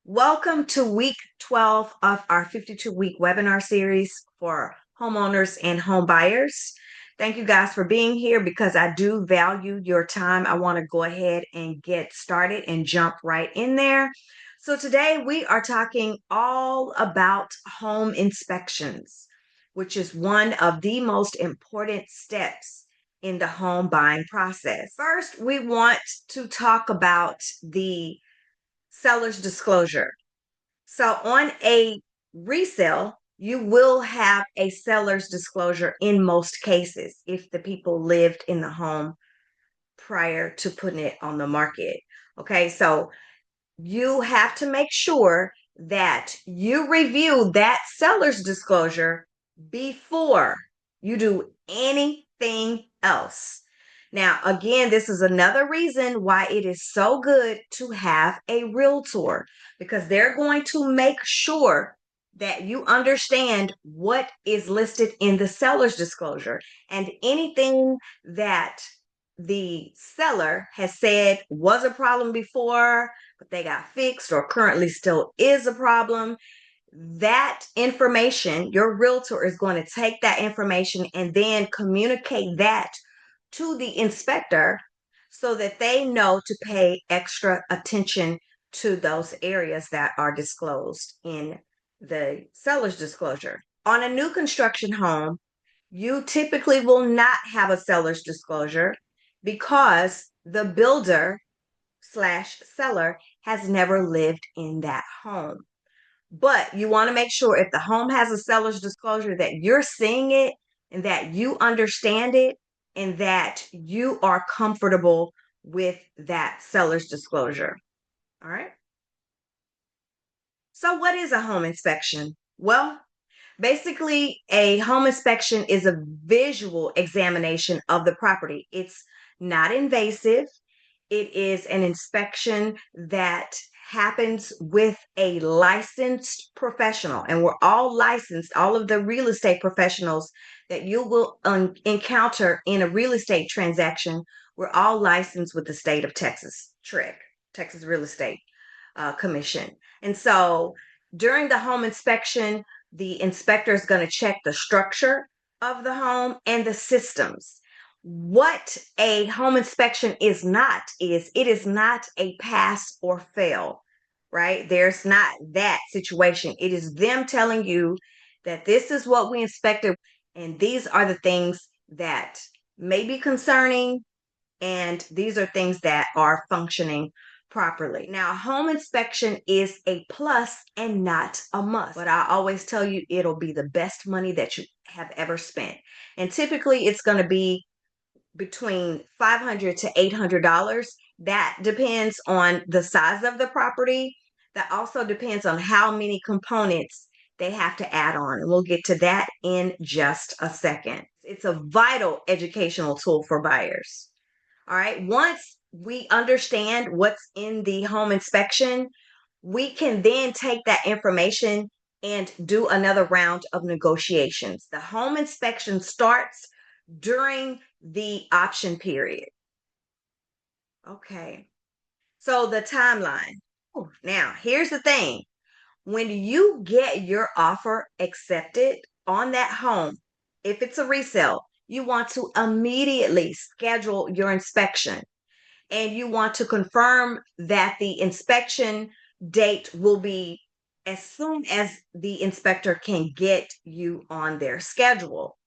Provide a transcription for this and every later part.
Welcome to week 12 of our 52-week webinar series for homeowners and home buyers. Thank you guys for being here because I do value your time. I want to go ahead and get started and jump right in there. So today we are talking all about home inspections, which is one of the most important steps in the home buying process. First, we want to talk about the seller's disclosure. So on a resale, you will have a seller's disclosure in most cases if the people lived in the home prior to putting it on the market. Okay, so you have to make sure that you review that seller's disclosure before you do anything else. Now, again, this is another reason why it is so good to have a realtor because they're going to make sure that you understand what is listed in the seller's disclosure and anything that the seller has said was a problem before, but they got fixed or currently still is a problem. That information, your realtor is going to take that information and then communicate that to the inspector so that they know to pay extra attention to those areas that are disclosed in the seller's disclosure. On a new construction home, you typically will not have a seller's disclosure because the builder slash seller has never lived in that home. But you want to make sure if the home has a seller's disclosure that you're seeing it and that you understand it and that you are comfortable with that seller's disclosure. All right. So, what is a home inspection? Well, basically, a home inspection is a visual examination of the property. It's not invasive. It is an inspection that happens with a licensed professional, and we're all licensed, all of the real estate professionals that you will encounter in a real estate transaction. We're all licensed with the state of Texas, TREC, Texas Real Estate Commission. And so during the home inspection, the inspector is going to check the structure of the home and the systems. What a home inspection is not is it is not a pass or fail, right? There's not that situation. It is them telling you that this is what we inspected and these are the things that may be concerning and these are things that are functioning properly. Now, home inspection is a plus and not a must. But I always tell you it'll be the best money that you have ever spent. And typically it's going to be between $500 to $800. That depends on the size of the property. That also depends on how many components they have to add on. And we'll get to that in just a second. It's a vital educational tool for buyers. All right. Once we understand what's in the home inspection, we can then take that information and do another round of negotiations. The home inspection starts during the option period. Okay. So the timeline. Now, here's the thing. When you get your offer accepted on that home, if it's a resale, you want to immediately schedule your inspection and you want to confirm that the inspection date will be as soon as the inspector can get you on their schedule.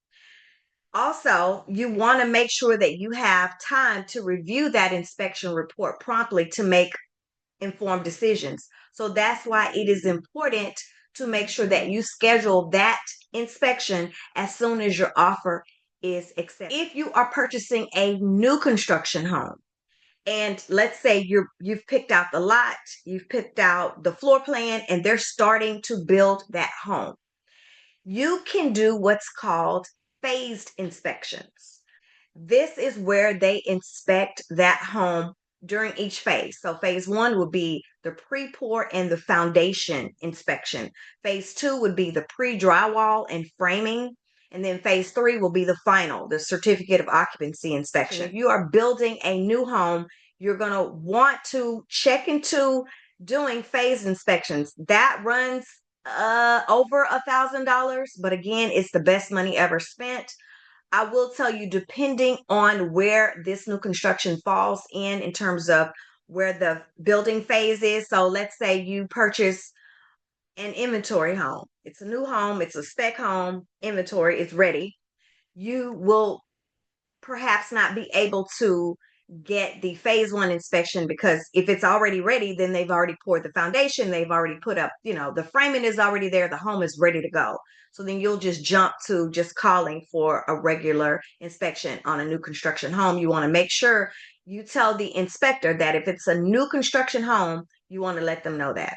Also, you want to make sure that you have time to review that inspection report promptly to make informed decisions. So that's why it is important to make sure that you schedule that inspection as soon as your offer is accepted. If you are purchasing a new construction home, and let's say you've picked out the lot, you've picked out the floor plan, and they're starting to build that home, you can do what's called phased inspections. This is where they inspect that home during each phase. So phase one would be the pre-pour and the foundation inspection. Phase two would be the pre-drywall and framing. And then phase three will be the final, the certificate of occupancy inspection. If you are building a new home, you're going to want to check into doing phase inspections. That runs over $1,000, but again, it's the best money ever spent. I will tell you, depending on where this new construction falls in terms of where the building phase is. So let's say you purchase an inventory home. It's a new home, it's a spec home, inventory, it's ready. You will perhaps not be able to get the phase one inspection, because if it's already ready, then they've already poured the foundation, they've already put up, the framing is already there, the home is ready to go. So then you'll just jump to just calling for a regular inspection on a new construction home. You want to make sure you tell the inspector that if it's a new construction home, you want to let them know that.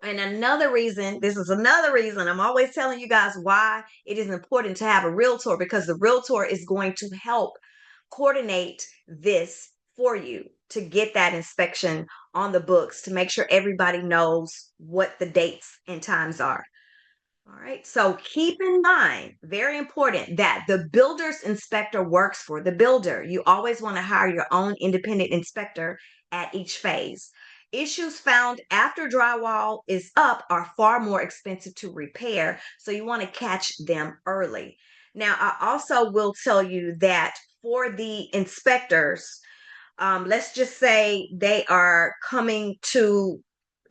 And this is another reason I'm always telling you guys why it is important to have a realtor, because the realtor is going to help coordinate this for you to get that inspection on the books, to make sure everybody knows what the dates and times are. All right, so keep in mind, very important, that the builder's inspector works for the builder. You always want to hire your own independent inspector at each phase. Issues found after drywall is up are far more expensive to repair, so you want to catch them early. Now, I also will tell you that for the inspectors, let's just say they are coming to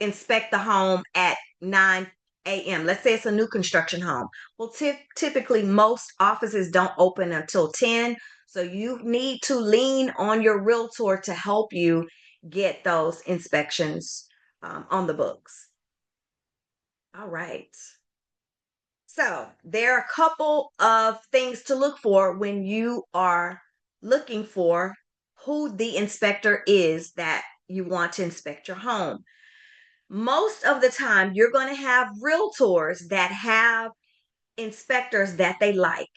inspect the home at 9 a.m. Let's say it's a new construction home. Well, typically most offices don't open until 10. So you need to lean on your realtor to help you get those inspections on the books. All right. So there are a couple of things to look for when you are looking for who the inspector is that you want to inspect your home. Most of the time, you're going to have realtors that have inspectors that they like.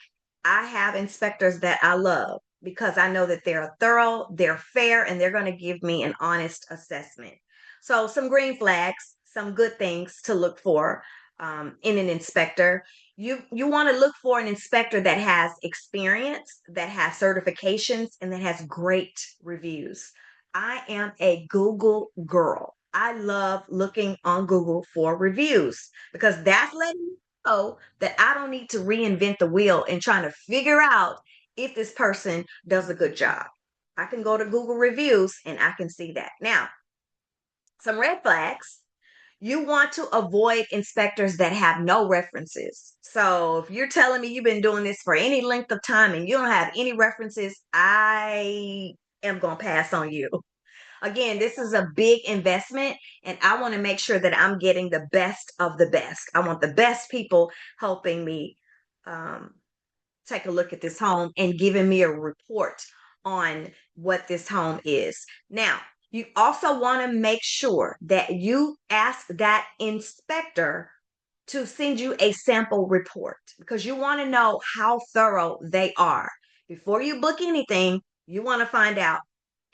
I have inspectors that I love because I know that they're thorough, they're fair, and they're going to give me an honest assessment. So, some green flags, some good things to look for in an inspector. You want to look for an inspector that has experience, that has certifications, and that has great reviews. I am a Google girl. I love looking on Google for reviews because that's letting me know that I don't need to reinvent the wheel and trying to figure out if this person does a good job. I can go to Google reviews and I can see that. Now, some red flags. You want to avoid inspectors that have no references. So if you're telling me you've been doing this for any length of time and you don't have any references, I am going to pass on you. Again, this is a big investment, and I want to make sure that I'm getting the best of the best. I want the best people helping me take a look at this home and giving me a report on what this home is. Now, you also want to make sure that you ask that inspector to send you a sample report, because you want to know how thorough they are. Before you book anything, you want to find out,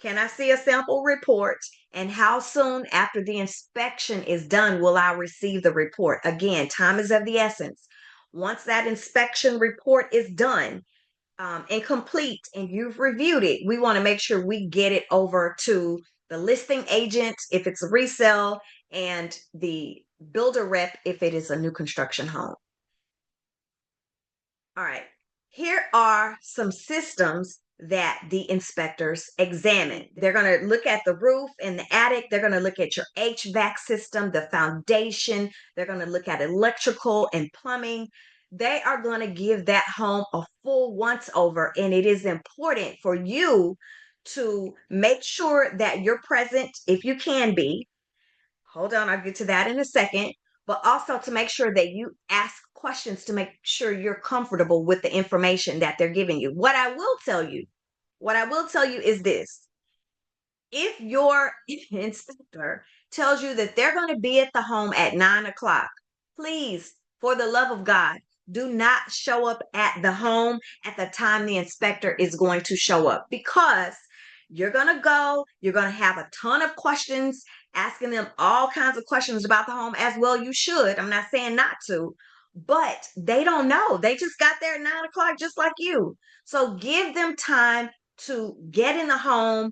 can I see a sample report? And how soon after the inspection is done will I receive the report? Again, time is of the essence. Once that inspection report is done and complete and you've reviewed it, we want to make sure we get it over to the listing agent if it's a resale, and the builder rep if it is a new construction home. All right, here are some systems that the inspectors examine. They're going to look at the roof and the attic. They're going to look at your HVAC system, the foundation. They're going to look at electrical and plumbing. They are going to give that home a full once over, and it is important for you to make sure that you're present if you can be. Hold on, I'll get to that in a second. But also to make sure that you ask questions to make sure you're comfortable with the information that they're giving you. What I will tell you is this. If your inspector tells you that they're going to be at the home at 9 o'clock, please, for the love of God, do not show up at the home at the time the inspector is going to show up, because you're going to go, you're going to have a ton of questions, asking them all kinds of questions about the home, as well you should. I'm not saying not to, but they don't know. They just got there at 9 o'clock just like you. So give them time to get in the home,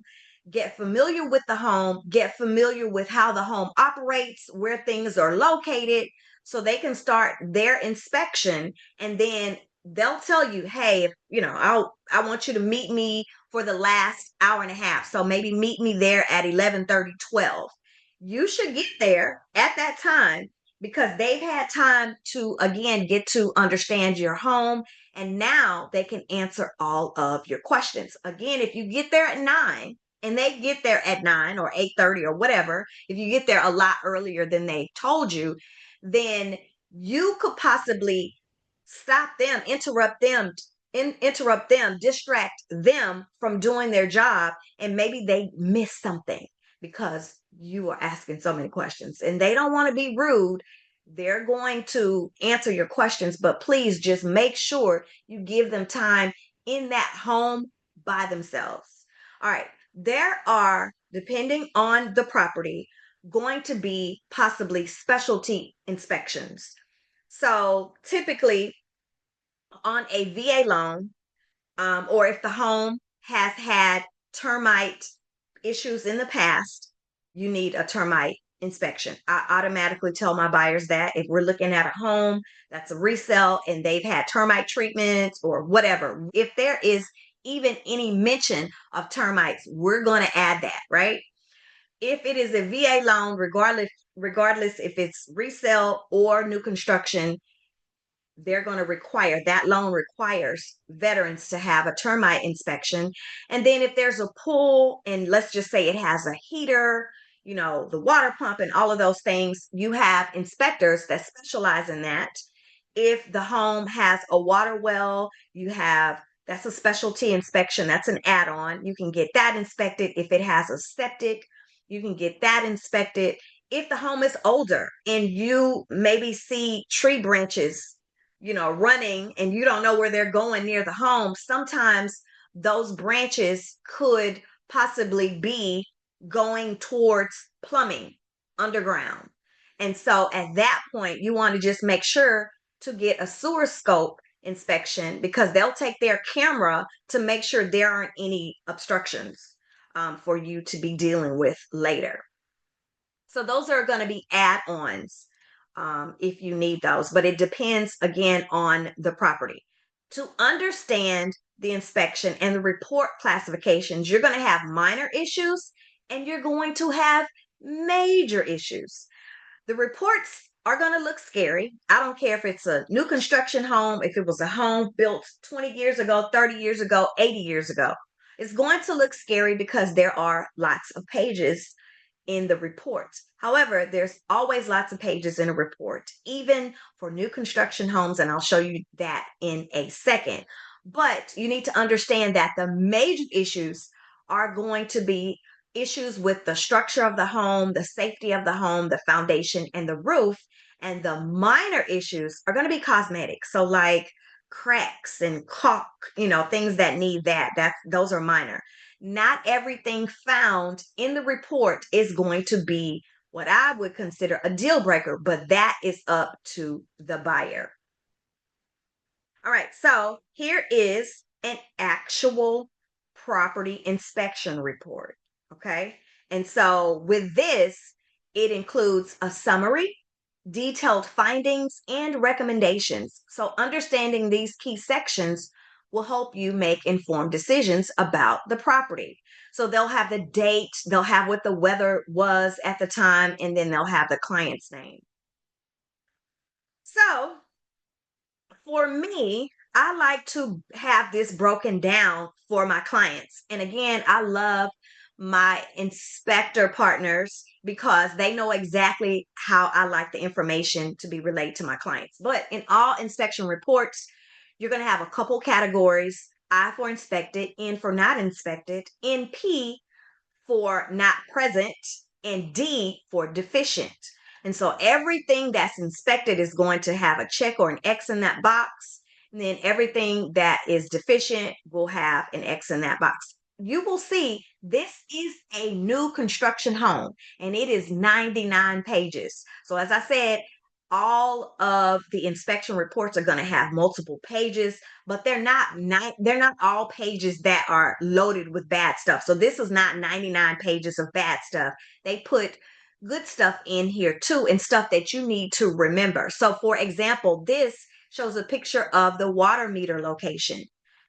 get familiar with the home, get familiar with how the home operates, where things are located, so they can start their inspection. And then they'll tell you, hey, I want you to meet me for the last hour and a half. So maybe meet me there at 11:30, 12. You should get there at that time because they've had time to, again, get to understand your home. And now they can answer all of your questions. Again, if you get there at 9 and they get there at 9 or 8:30 or whatever, if you get there a lot earlier than they told you, then you could possibly stop them, interrupt them, distract them from doing their job, and maybe they miss something because you are asking so many questions and they don't want to be rude. They're going to answer your questions, but please just make sure you give them time in that home by themselves. All right. There are, depending on the property, going to be possibly specialty inspections. So typically on a VA loan, or if the home has had termite issues in the past, you need a termite inspection. I automatically tell my buyers that if we're looking at a home that's a resale and they've had termite treatments or whatever, if there is even any mention of termites, we're going to add that, right? If it is a VA loan, regardless if it's resale or new construction, they're going to require, that loan requires veterans to have a termite inspection. And then if there's a pool and let's just say it has a heater, the water pump and all of those things, you have inspectors that specialize in that. If the home has a water well, that's a specialty inspection. That's an add-on. You can get that inspected. If it has a septic, you can get that inspected. If the home is older and you maybe see tree branches running and you don't know where they're going near the home, sometimes those branches could possibly be going towards plumbing underground. And so at that point, you want to just make sure to get a sewer scope inspection because they'll take their camera to make sure there aren't any obstructions for you to be dealing with later. So those are going to be add-ons if you need those, but it depends again on the property. To understand the inspection and the report classifications, you're going to have minor issues and you're going to have major issues. The reports are going to look scary. I don't care if it's a new construction home, if it was a home built 20 years ago, 30 years ago, 80 years ago. It's going to look scary because there are lots of pages in the report. However, there's always lots of pages in a report, even for new construction homes, and I'll show you that in a second. But you need to understand that the major issues are going to be issues with the structure of the home, the safety of the home, the foundation, and the roof. And the minor issues are going to be cosmetic. So like cracks and caulk, things that need those are minor. Not everything found in the report is going to be what I would consider a deal breaker, but that is up to the buyer. All right, so here is an actual property inspection report. Okay, and so with this, it includes a summary, detailed findings, and recommendations. So understanding these key sections will help you make informed decisions about the property. So they'll have the date, they'll have what the weather was at the time, and then they'll have the client's name. So for me, I like to have this broken down for my clients. And again, I love my inspector partners because they know exactly how I like the information to be relayed to my clients. But in all inspection reports, you're going to have a couple categories: I for inspected, N for not inspected, NP for not present, and D for deficient. And so everything that's inspected is going to have a check or an X in that box. And then everything that is deficient will have an X in that box. You will see this is a new construction home and it is 99 pages. So as I said, all of the inspection reports are going to have multiple pages, but they're not all pages that are loaded with bad stuff. So this is not 99 pages of bad stuff. They put good stuff in here too, and stuff that you need to remember. So for example, this shows a picture of the water meter location,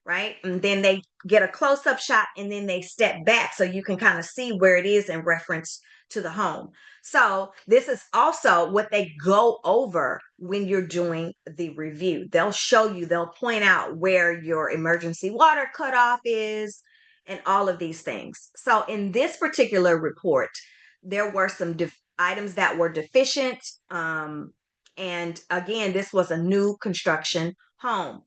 right? And then they get a close-up shot and then they step back so you can kind of see where it is in reference to the home. So this is also what they go over when you're doing the review. They'll point out where your emergency water cutoff is and all of these things. So in this particular report, there were some items that were deficient. And again, this was a new construction home.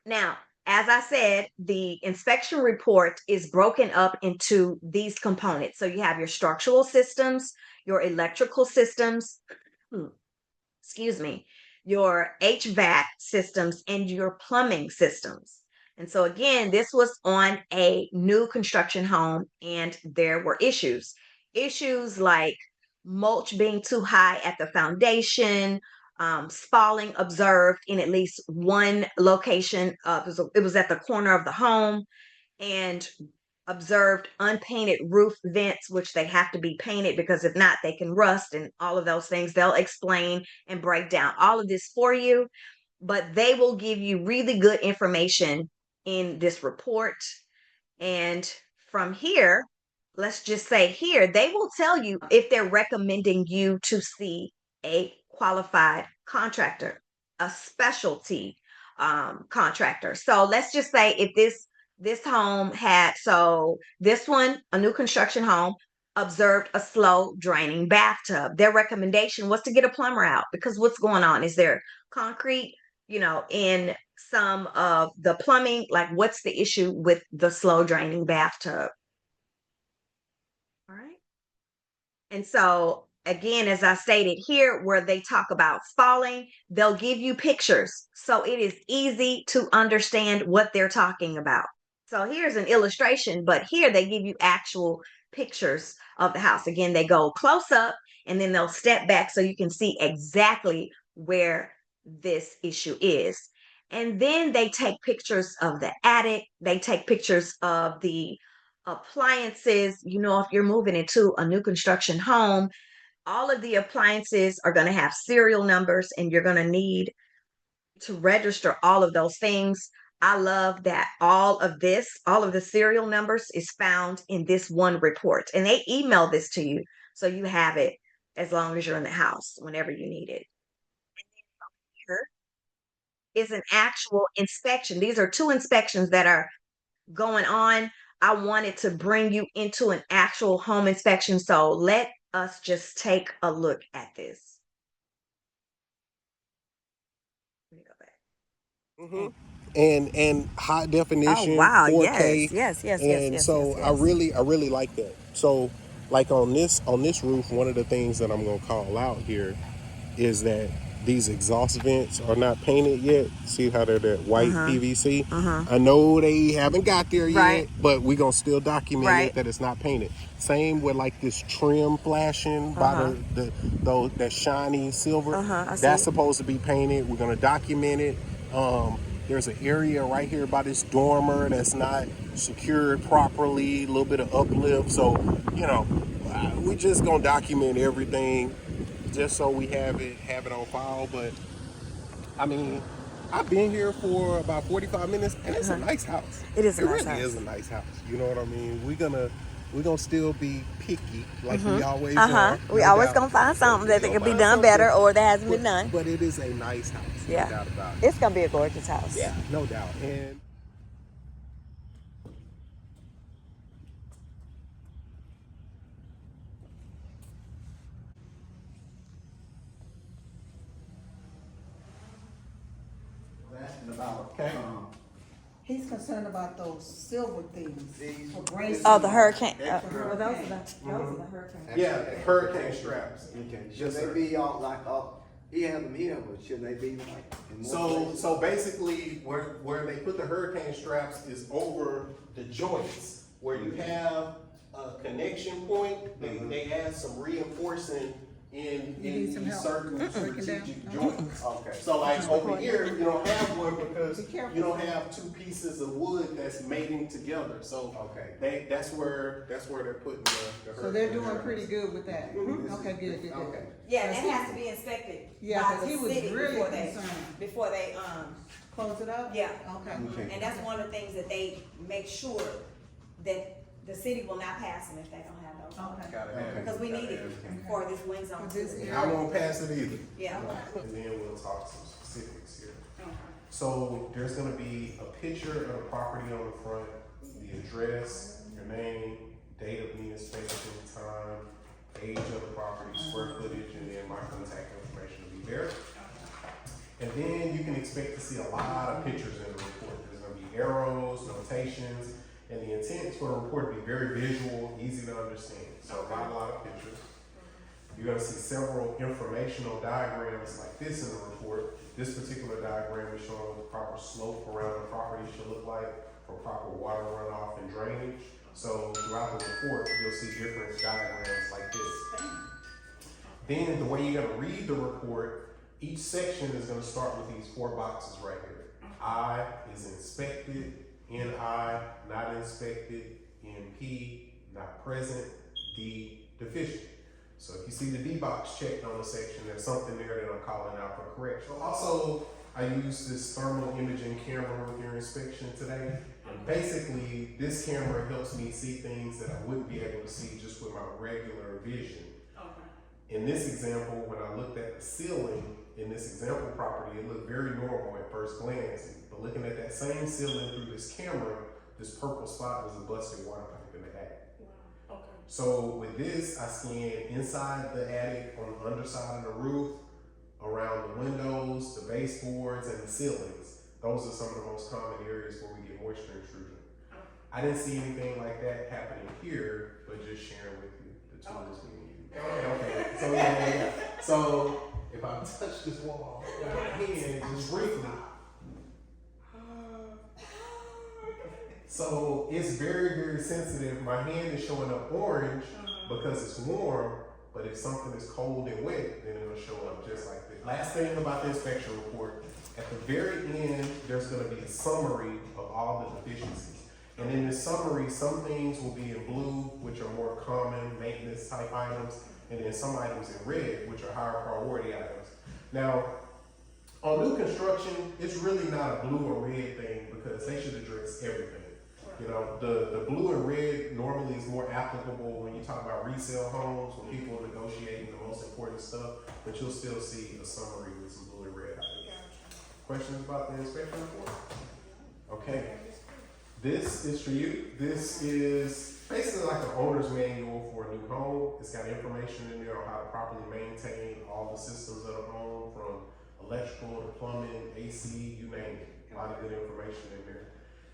Now, as I said, the inspection report is broken up into these components. So you have your structural systems, your electrical systems, excuse me, your HVAC systems, and your plumbing systems. And so again, this was on a new construction home, and there were issues. Issues like mulch being too high at the foundation, spalling observed in at least one location. It was at the corner of the home, and observed unpainted roof vents, which they have to be painted because if not, they can rust and all of those things. They'll explain and break down all of this for you, but they will give you really good information in this report. And from here, let's just say here, they will tell you if they're recommending you to see a qualified contractor, a specialty contractor. So let's just say if this home had, so this one, a new construction home, observed a slow draining bathtub. Their recommendation was to get a plumber out because what's going on? Is there concrete, in some of the plumbing? Like, what's the issue with the slow draining bathtub? All right. And so, again, as I stated here, where they talk about spalling, they'll give you pictures. So it is easy to understand what they're talking about. So here's an illustration, but here they give you actual pictures of the house. Again, they go close up and then they'll step back so you can see exactly where this issue is. And then they take pictures of the attic. They take pictures of the appliances. If you're moving into a new construction home, all of the appliances are going to have serial numbers and you're going to need to register all of those things. I love that all of the serial numbers is found in this one report, and they email this to you so you have it as long as you're in the house whenever you need it. Here is an actual inspection. These are two inspections that are going on. I wanted to bring you into an actual home inspection, so let us just take a look at this. Let me go back. And high definition, wow, 4K. yes, And so yes. I really like that. So like on this roof, one of the things that I'm gonna call out here is that these exhaust vents are not painted yet. See how they're that white PVC? I know they haven't got there yet, but we're gonna still document it that it's not painted. Same with like this trim flashing by that shiny silver. That's supposed to be painted. We're gonna document it. There's an area right here by this dormer that's not secured properly, a little bit of uplift. So, we just gonna document everything just so we have it on file. But I mean, I've been here for about 45 minutes and it's a nice house. It is a nice really house. is a nice house. You know what I mean? We're gonna still be picky like we always are. We always gonna find something that could be done better or that hasn't been done. But it is a nice house. Yeah. No doubt about it. It's gonna be a gorgeous house. Yeah, no doubt. And Asking about, okay. He's concerned about those silver things. These- for gray Oh, the stone. hurricane. Extra. Well, those are the hurricane. Yeah, hurricane straps. Okay, should Yes, they sir. be all like, he had them here, but should they be like in more places? So basically, where they put the hurricane straps is over the joints where you have a connection point. They add some reinforcing in need some these help? certain Breaking down? strategic joints. Okay. So like over here, you don't have one because Be careful. you don't have two pieces of wood that's mating together. So that's where they're putting the So they're doing pretty good with that. Mhm. Okay, good. Okay. Yeah, and that has to be inspected Yeah, by 'cause the he was city really before concerned. they Close it up? yeah. Okay. And that's one of the things that they make sure that the city will not pass them if they don't have those. Okay. Gotta have it. Because we Gotta need it have it. for this wind zone. For this too. area. I won't pass it either. Yeah. And then we'll talk some specifics here. So there's gonna be a picture of the property on the front, the address, your name, date of the inspection, time, age of the property, square footage, and then my contact information will be there. And then you can expect to see a lot of pictures in the report. There's gonna be arrows, notations, and the intent is for the report to be very visual, easy to understand. So a lot of pictures. You're gonna see several informational diagrams like this in the report. This particular diagram is showing what the proper slope around the property should look like for proper water runoff and drainage. So throughout the report, you'll see different diagrams like this. Then the way you're gonna read the report, each section is gonna start with these 4 boxes right here. I is inspected, NI, not inspected, NP, not present, D, deficient. So if you see the D box checked on the section, there's something there that I'm calling out for correction. Also, I use this thermal imaging camera with your inspection today. And basically, this camera helps me see things that I wouldn't be able to see just with my regular vision. In this example, when I looked at the ceiling in this example property, it looked very normal at first glance. But looking at that same ceiling through this camera, this purple spot was a busted water pipe in the attic. So with this, I scanned inside the attic, on the underside of the roof, around the windows, the baseboards, and the ceilings. Those are some of the most common areas where we get moisture intrusion. I didn't see anything like that happening here, but just sharing with you the tools we need. Okay. So yeah. So if I touch this wall with my hand just briefly, so it's very sensitive. My hand is showing up orange because it's warm, but if something is cold and wet, then it'll show up just like this. Last thing about the inspection report, at the very end, there's gonna be a summary of all the deficiencies. And in this summary, some things will be in blue, which are more common maintenance type items, and then some items in red, which are higher priority items. Now, on new construction, it's really not a blue or red thing because they should address everything. You know, the blue and red normally is more applicable when you talk about resale homes, when people are negotiating the most important stuff, but you'll still see a summary with some blue and red items. Questions about the inspection report? Okay. This is for you. This is basically like an owner's manual for a new home. It's got information in there on how to properly maintain all the systems of the home, from electrical to plumbing, AC, you name it. A lot of good information in there.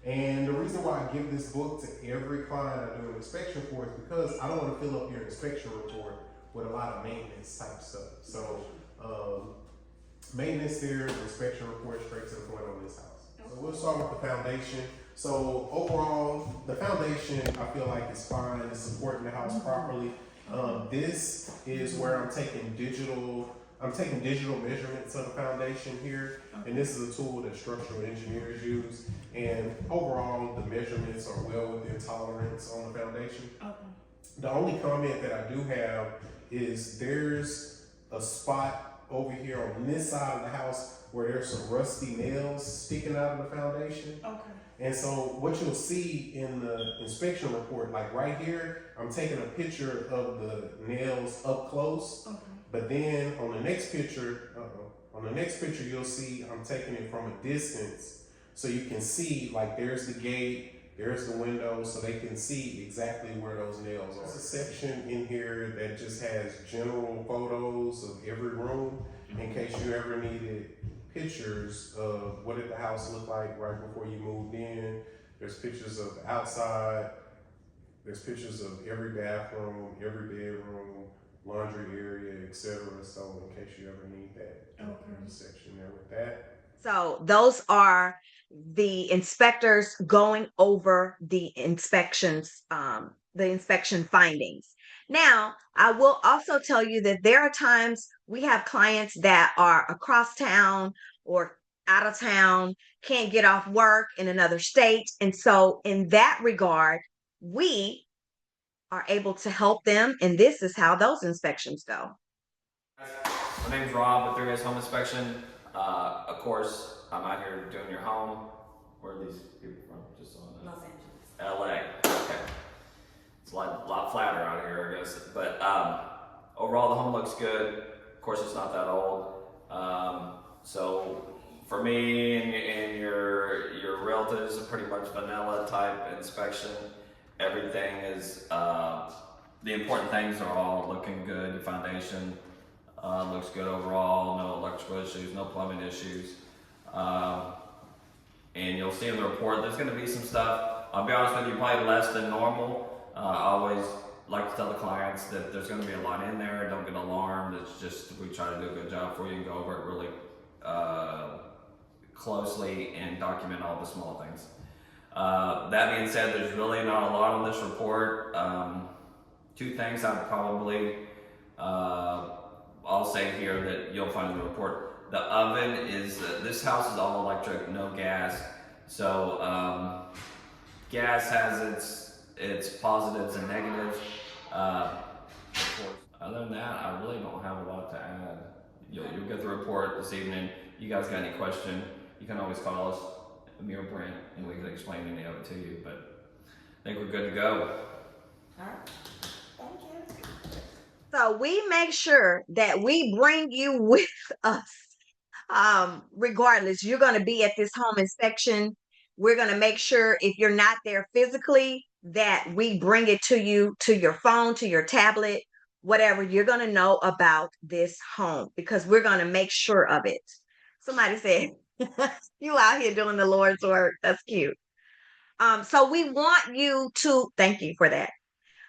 And the reason why I give this book to every client I do an inspection for is because I don't want to fill up your inspection report with a lot of maintenance type stuff. So maintenance there, inspection report, straight to the point on this house. So we'll start with the foundation. So overall, the foundation I feel like is fine. It's supporting the house properly. This is where I'm taking digital measurements of the foundation here, and this is a tool that structural engineers use. And overall, the measurements are well within tolerance on the foundation. The only comment that I do have is there's a spot over here on this side of the house where there's some rusty nails sticking out of the foundation. And so what you'll see in the inspection report, like right here, I'm taking a picture of the nails up close. But then on the next picture, you'll see I'm taking it from a distance, so you can see, like, there's the gate, there's the window, so they can see exactly where those nails are. There's a section in here that just has general photos of every room in case you ever needed pictures of what did the house look like right before you moved in. There's pictures of the outside, there's pictures of every bathroom, every bedroom, laundry area, etc. So in case you ever need that, there's a section there with that. So those are the inspectors going over the inspections, the inspection findings. Now, I will also tell you that there are times we have clients that are across town or out of town, can't get off work in another state. And so, in that regard, we are able to help them. And this is how those inspections go. My name's Rob with 3S Home Inspection. Of course, I'm out here doing your home. Where are these people from? Just on Los Angeles. LA. Okay. It's a lot flatter out here, I guess. But overall, the home looks good. Of course, it's not that old. So for me and your realtor, is a pretty much vanilla type inspection. Everything is the important things are all looking good. Your foundation looks good overall. No electrical issues, no plumbing issues. And you'll see in the report, there's going to be some stuff. I'll be honest with you, probably less than normal. I always like to tell the clients that there's going to be a lot in there. Don't get alarmed. It's just we try to do a good job for you and go over it really closely and document all the small things. That being said, there's really not a lot on this report. Two things I'd probably I'll say here that you'll find in the report. The oven is, this house is all electric, no gas. So gas has its positives and negatives. Other than that, I really don't have a lot to add. You'll get the report this evening. You guys got any question, you can always call us, me or Brent, and we can explain any of it to you. But I think we're good to go. All right. Thank you. So we make sure that we bring you with us. Regardless, you're going to be at this home inspection. We're going to make sure if you're not there physically, that we bring it to you, to your phone, to your tablet, whatever. You're going to know about this home because we're going to make sure of it. Somebody said, you out here doing the Lord's work. That's cute. So we want you to, thank you for that.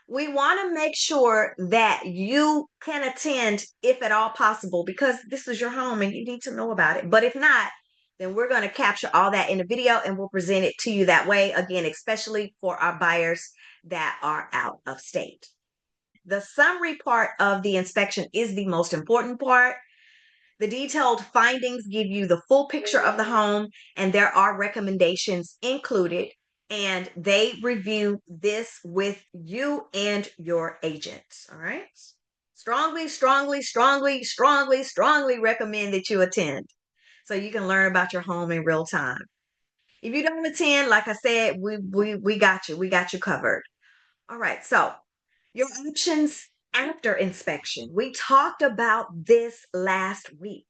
We want to make sure that you can attend if at all possible, because this is your home and you need to know about it. But if not, then we're going to capture all that in a video and we'll present it to you that way. Again, especially for our buyers that are out of state. The summary part of the inspection is the most important part. The detailed findings give you the full picture of the home, and there are recommendations included, and they review this with you and your agent. All right. Strongly, strongly, strongly, strongly, strongly recommend that you attend so you can learn about your home in real time. If you don't attend, like I said, we got you. We got you covered. All right. So your options after inspection. We talked about this last week.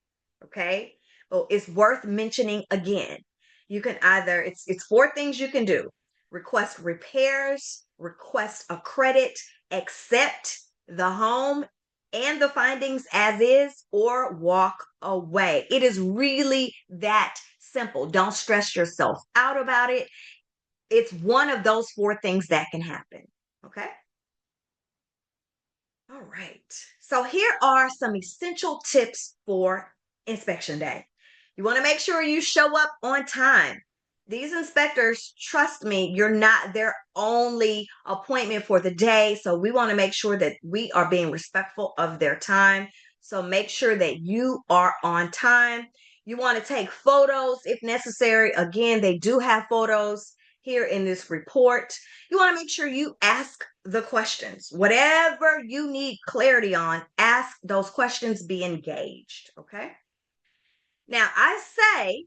Okay. Well, it's worth mentioning again. You can either, it's four things you can do: request repairs, request a credit, accept the home and the findings as is, or walk away. It is really that simple. Don't stress yourself out about it. It's one of those four things that can happen. Okay. All right. So here are some essential tips for inspection day. You want to make sure you show up on time. These inspectors, trust me, you're not their only appointment for the day. So we want to make sure that we are being respectful of their time. So make sure that you are on time. You want to take photos if necessary. Again, they do have photos here in this report. You want to make sure you ask the questions. Whatever you need clarity on, ask those questions, be engaged. Okay. Now, I say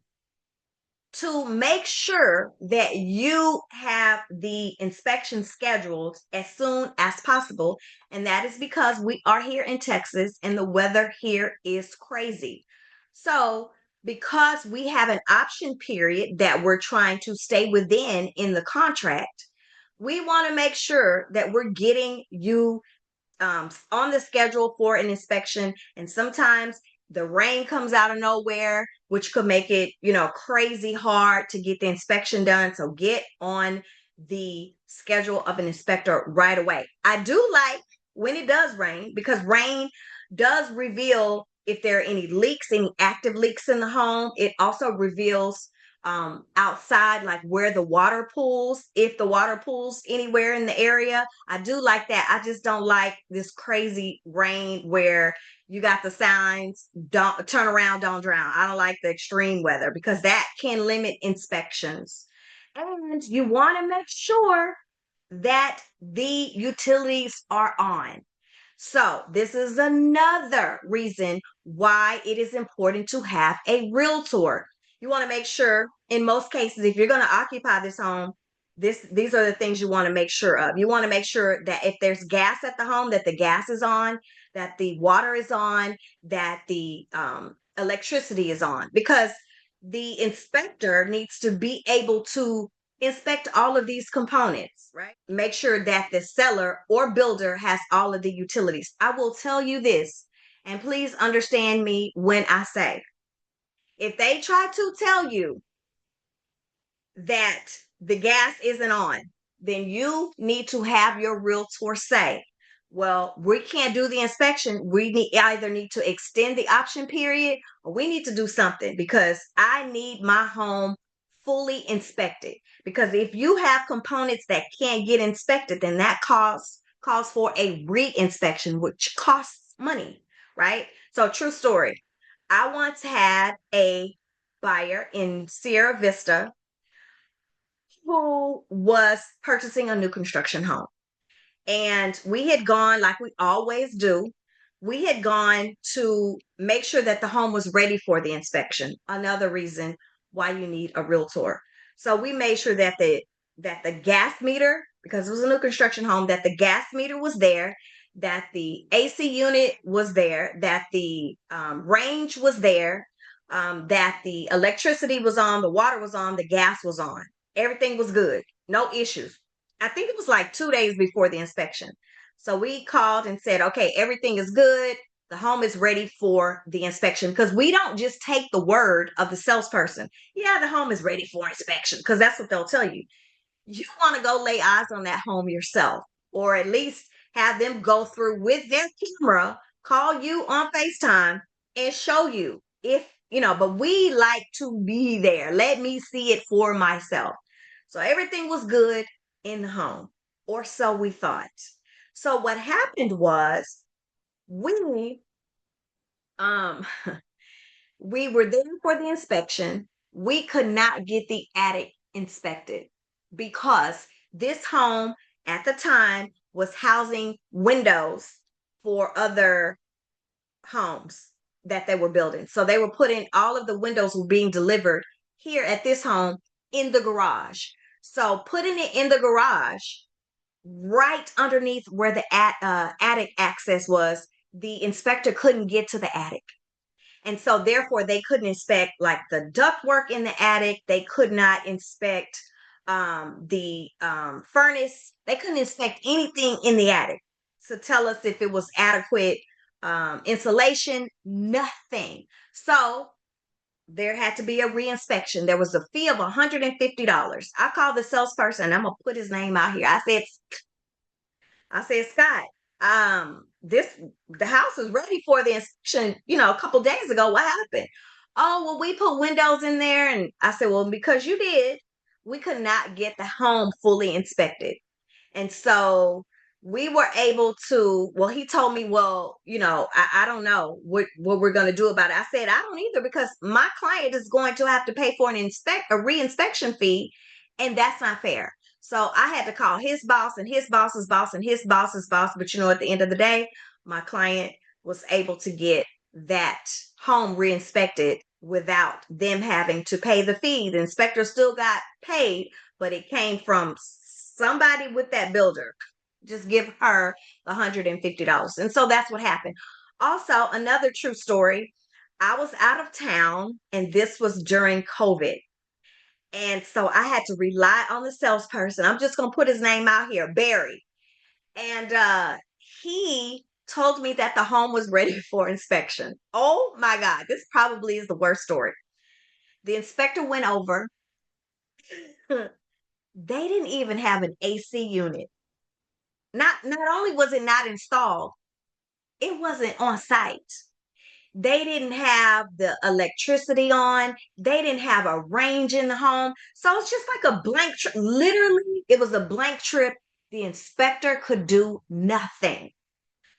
to make sure that you have the inspection scheduled as soon as possible. And that is because we are here in Texas and the weather here is crazy. So, because we have an option period that we're trying to stay within in the contract, we want to make sure that we're getting you on the schedule for an inspection. And sometimes the rain comes out of nowhere, which could make it, crazy hard to get the inspection done. So get on the schedule of an inspector right away. I do like when it does rain, because rain does reveal if there are any leaks, any active leaks in the home. It also reveals outside, like where the water pools, if the water pools anywhere in the area. I do like that. I just don't like this crazy rain where you got the signs, don't turn around, don't drown. I don't like the extreme weather because that can limit inspections. And you want to make sure that the utilities are on. So, this is another reason why it is important to have a realtor. You want to make sure, in most cases, if you're going to occupy this home, these are the things you want to make sure of. You want to make sure that if there's gas at the home, that the gas is on, that the water is on, that the electricity is on, because the inspector needs to be able to inspect all of these components, right? Make sure that the seller or builder has all of the utilities. I will tell you this, and please understand me when I say, if they try to tell you that the gas isn't on, then you need to have your realtor say, well, we can't do the inspection. Either need to extend the option period or we need to do something because I need my home fully inspected. Because if you have components that can't get inspected, then that calls for a re-inspection, which costs money, right? So true story. I once had a buyer in Sierra Vista who was purchasing a new construction home. And we had gone, like we always do, we had gone to make sure that the home was ready for the inspection. Another reason why you need a realtor. So we made sure that the gas meter, because it was a new construction home, that the gas meter was there, that the AC unit was there, that the range was there, that the electricity was on, the water was on, the gas was on. Everything was good, no issues. I think it was like 2 days before the inspection. So we called and said, okay, everything is good. The home is ready for the inspection because we don't just take the word of the salesperson. Yeah, the home is ready for inspection because that's what they'll tell you. You want to go lay eyes on that home yourself, or at least have them go through with their camera, call you on FaceTime and show you if, but we like to be there. Let me see it for myself. So everything was good in the home, or so we thought. So what happened was we um we were there for the inspection. We could not get the attic inspected because this home at the time was housing windows for other homes that they were building. So they were putting all of the windows were being delivered here at this home in the garage. So putting it in the garage right underneath where the attic access was, the inspector couldn't get to the attic. And so therefore they couldn't inspect like the ductwork in the attic. They could not inspect the furnace. They couldn't inspect anything in the attic to tell us if it was adequate insulation, nothing. So there had to be a reinspection. There was a fee of $150. I called the salesperson. I'm gonna put his name out here. I said, Scott, this the house is ready for the inspection, a couple days ago. What happened? Oh, well, we put windows in there. And I said, well, because you did, we could not get the home fully inspected. And so we were able to, well, he told me, well, I don't know what we're going to do about it. I said, I don't either, because my client is going to have to pay for a re-inspection fee, and that's not fair. So I had to call his boss and his boss's boss and his boss's boss. But at the end of the day, my client was able to get that home re-inspected without them having to pay the fee. The inspector still got paid, but it came from somebody with that builder. Just give her $150. And so that's what happened. Also, another true story. I was out of town, and this was during COVID. And so I had to rely on the salesperson. I'm just going to put his name out here, Barry. And he told me that the home was ready for inspection. Oh my God, this probably is the worst story. The inspector went over. They didn't even have an AC unit. Not only was it not installed, it wasn't on site. They didn't have the electricity on. They didn't have a range in the home. So it's just like a blank trip. Literally, it was a blank trip. The inspector could do nothing.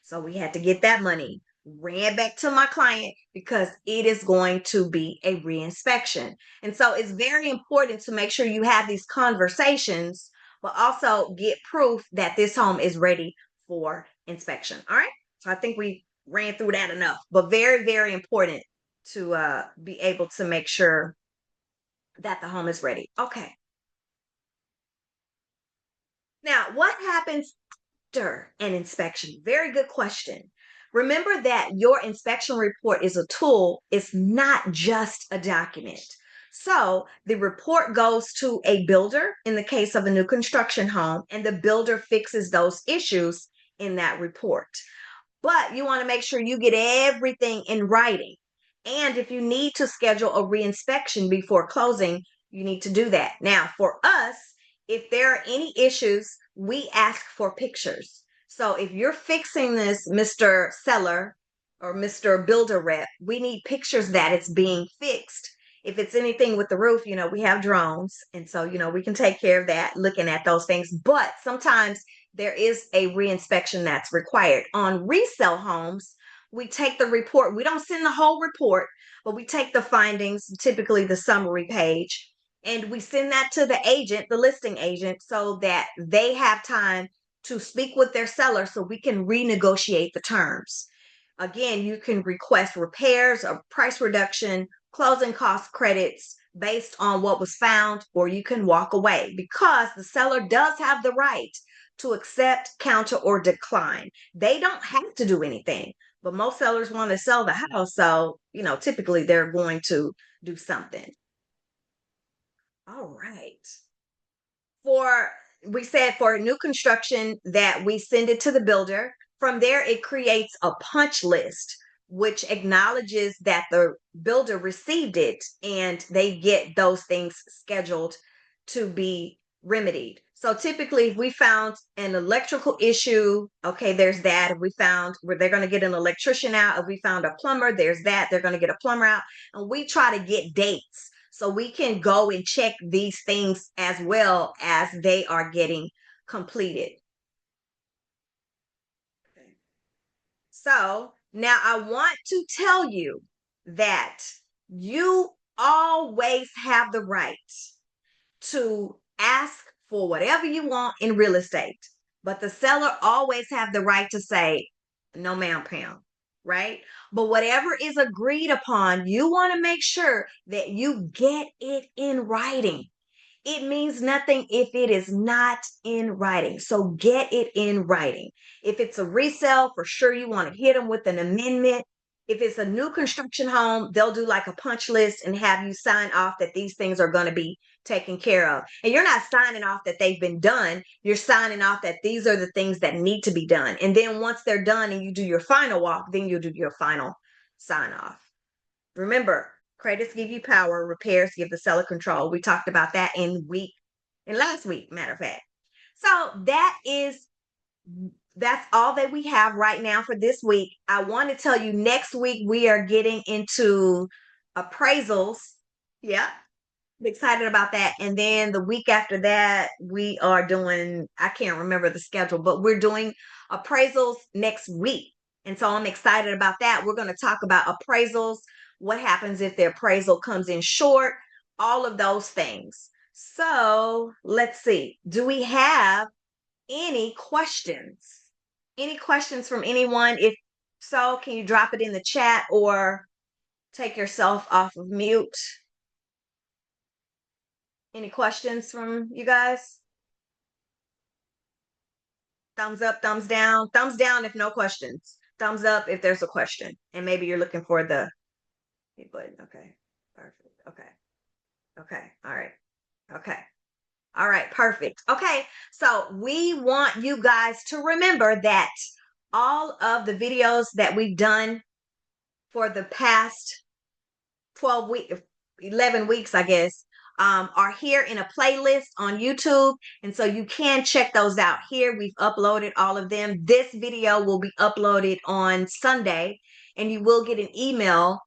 So we had to get that money, ran back to my client because it is going to be a reinspection. And so it's very important to make sure you have these conversations, but also get proof that this home is ready for inspection. All right. So I think we ran through that enough, but very, very important to be able to make sure that the home is ready. Okay. Now, what happens after an inspection? Very good question. Remember that your inspection report is a tool, it's not just a document. So the report goes to a builder in the case of a new construction home, and the builder fixes those issues in that report. But you want to make sure you get everything in writing. And if you need to schedule a reinspection before closing, you need to do that. Now, for us, if there are any issues, we ask for pictures. So if you're fixing this, Mr. Seller or Mr. Builder Rep, we need pictures that it's being fixed. If it's anything with the roof, we have drones. And so, we can take care of that, looking at those things. But sometimes there is a reinspection that's required. On resale homes, we take the report. We don't send the whole report, but we take the findings, typically the summary page, and we send that to the agent, the listing agent, so that they have time to speak with their seller so we can renegotiate the terms. Again, you can request repairs, a price reduction, closing cost credits based on what was found, or you can walk away because the seller does have the right to accept, counter, or decline. They don't have to do anything, but most sellers want to sell the house. So, typically they're going to do something. All right. We said for new construction that we send it to the builder. From there, it creates a punch list, which acknowledges that the builder received it and they get those things scheduled to be remedied. So typically, if we found an electrical issue, okay, there's that. If we found where they're going to get an electrician out, if we found a plumber, there's that. They're going to get a plumber out. And we try to get dates so we can go and check these things as well as they are getting completed. Okay. So now I want to tell you that you always have the right to ask for whatever you want in real estate, but the seller always have the right to say, no ma'am, Pam, right? But whatever is agreed upon, you want to make sure that you get it in writing. It means nothing if it is not in writing. So get it in writing. If it's a resale, for sure you want to hit them with an amendment. If it's a new construction home, they'll do like a punch list and have you sign off that these things are going to be taken care of. And you're not signing off that they've been done. You're signing off that these are the things that need to be done. And then once they're done and you do your final walk, then you'll do your final sign off. Remember, credits give you power, repairs give the seller control. We talked about that in last week, matter of fact. So that's all that we have right now for this week. I want to tell you next week we are getting into appraisals. Yeah, I'm excited about that. And then the week after that, we are doing, I can't remember the schedule, but we're doing appraisals next week. And so I'm excited about that. We're going to talk about appraisals, what happens if the appraisal comes in short, all of those things. So let's see. Do we have any questions? Any questions from anyone? If so, can you drop it in the chat or take yourself off of mute? Any questions from you guys? Thumbs up, thumbs down. Thumbs down if no questions. Thumbs up if there's a question. And maybe you're looking for the button. Okay. Perfect. Okay. Okay. All right. Okay. All right. Perfect. Okay. So we want you guys to remember that all of the videos that we've done for the past 12 weeks, 11 weeks, I guess, are here in a playlist on YouTube. And so you can check those out here. We've uploaded all of them. This video will be uploaded on Sunday. and you will get an email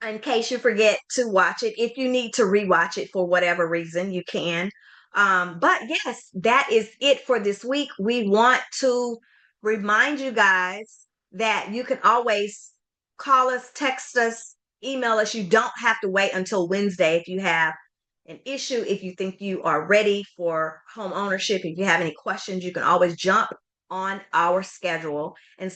in case you forget to watch it. If you need to rewatch it for whatever reason, you can. But yes, that is it for this week. We want to remind you guys that you can always call us, text us, email us. You don't have to wait until Wednesday if you have an issue, if you think you are ready for home ownership. If you have any questions, you can always jump on our schedule and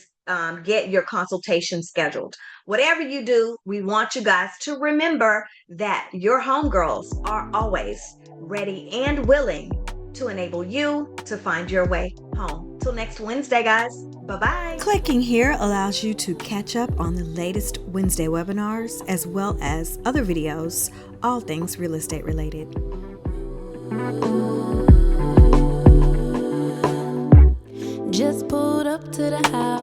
get your consultation scheduled. Whatever you do, we want you guys to remember that your homegirls are always ready and willing to enable you to find your way home. Till next Wednesday, guys. Bye-bye. Clicking here allows you to catch up on the latest Wednesday webinars as well as other videos, all things real estate related. Just pulled up to the house.